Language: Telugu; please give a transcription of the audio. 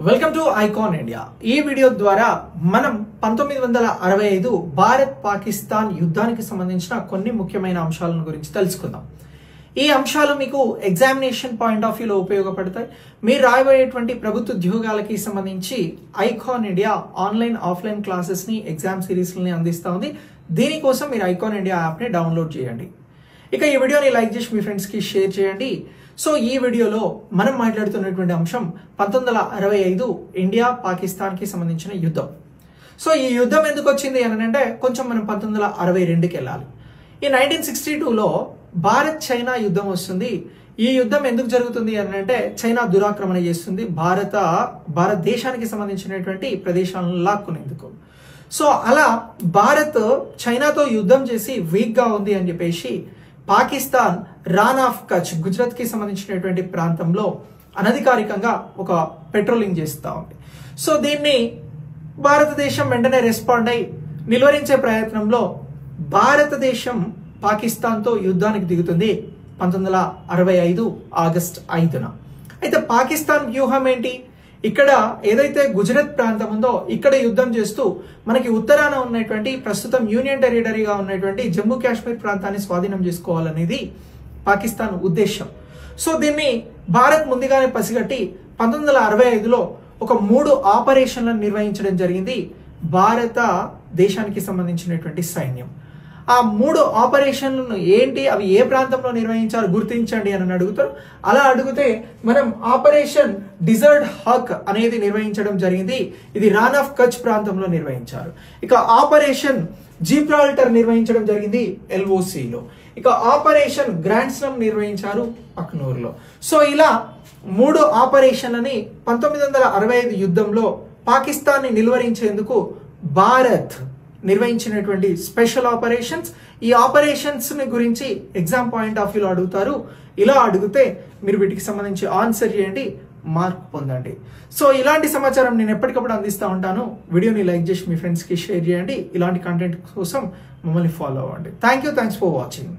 Welcome to icon India. ఈ వీడియో ద్వారా మనం 1965 భారత్ పాకిస్తాన్ యుద్ధానికి సంబంధించిన కొన్ని ముఖ్యమైన అంశాలను గురించి తెలుసుకుందాం। ఈ అంశాలు మీకు ఎగ్జామినేషన్ పాయింట్ ఆఫ్ వ్యూలో ఉపయోగపడతాయి। మీరు రాయబోయేటువంటి ప్రభుత్వ ఉద్యోగాలకి సంబంధించి icon India online offline classes ని ఎగ్జామ్ సిరీస్ ని అందిస్తా ఉంది। దీనికోసం మీరు ఐకాన్ ఇండియా యాప్ ని డౌన్లోడ్ చేయండి। ఇక ఈ వీడియోని లైక్ చేసి మీ ఫ్రెండ్స్ కి షేర్ చేయండి। సో ఈ వీడియోలో మనం మాట్లాడుతున్నటువంటి అంశం 1965 ఇండియా పాకిస్తాన్ కి సంబంధించిన యుద్ధం। సో ఈ యుద్ధం ఎందుకు వచ్చింది అని అంటే కొంచెం మనం 1962కి వెళ్ళాలి। ఈ 1962లో భారత్ చైనా యుద్ధం వస్తుంది। ఈ యుద్ధం ఎందుకు జరుగుతుంది అని అంటే చైనా దురాక్రమణ చేస్తుంది భారతదేశానికి సంబంధించినటువంటి ప్రదేశాలను లాక్కునేందుకు। సో అలా భారత్ చైనాతో యుద్ధం చేసి వీక్ గా ఉంది అని చెప్పేసి పాకిస్తాన్ రాన్ ఆఫ్ కచ్ గుజరాత్ కి సంబంధించినటువంటి ప్రాంతంలో అనధికారికంగా ఒక పెట్రోలింగ్ చేస్తూ ఉంది। సో దీన్ని భారతదేశం వెంటనే రెస్పాండ్ అయి నిలువరించే ప్రయత్నంలో భారతదేశం పాకిస్తాన్తో యుద్ధానికి దిగుతుంది 1965 ఆగస్ట్ 5న। అయితే పాకిస్తాన్ వ్యూహం ఏంటి? ఇక్కడ ఏదైతే గుజరాత్ ప్రాంతం ఉందో ఇక్కడ యుద్ధం చేస్తూ మనకి ఉత్తరాన ఉన్నటువంటి ప్రస్తుతం యూనియన్ టెరిటరీగా ఉన్నటువంటి జమ్మూ కాశ్మీర్ ప్రాంతాన్ని స్వాధీనం చేసుకోవాలనేది పాకిస్తాన్ ఉద్దేశం। సో దీన్ని భారత్ ముందుగానే పసిగట్టి 1965లో ఒక 3 ఆపరేషన్లను నిర్వహించడం జరిగింది భారత దేశానికి సంబంధించినటువంటి సైన్యం। ఆ 3 ఆపరేషన్లను ఏంటి, అవి ఏ ప్రాంతంలో నిర్వహించారు గుర్తించండి అని అడుగుతారు। అలా అడిగితే మనం ఆపరేషన్ డిజర్ట్ హక్ అనేది నిర్వహించడం జరిగింది। ఇది రాన్ ఆఫ్ కచ్ ప్రాంతంలో నిర్వహించారు। ఇక ఆపరేషన్ జిబ్రాల్టర్ నిర్వహించడం జరిగింది LOCలో। ఇక ఆపరేషన్ గ్రాండ్ స్లమ్ నిర్వహించారు అఖ్నూర్లో। సో ఇలా 3 ఆపరేషన్లని 1965 యుద్ధంలో పాకిస్తాన్ ని నిలువరించేందుకు భారత్ నిర్వహించినటువంటి స్పెషల్ ఆపరేషన్స్। ఈ ఆపరేషన్స్ ని గురించి ఎగ్జామ్ పాయింట్ ఆఫ్ వ్యూలో అడుగుతారు। ఇలా అడిగితే మీరు వీటికి సంబంధించి ఆన్సర్ చేయండి, మార్క్ పొందండి। సో ఇలాంటి సమాచారం నేను ఎప్పటికప్పుడు అందిస్తూ ఉంటాను। వీడియోని లైక్ చేసి మీ ఫ్రెండ్స్ కి షేర్ చేయండి। ఇలాంటి కంటెంట్ కోసం మమ్మల్ని ఫాలో అవ్వండి। Thanks for watching.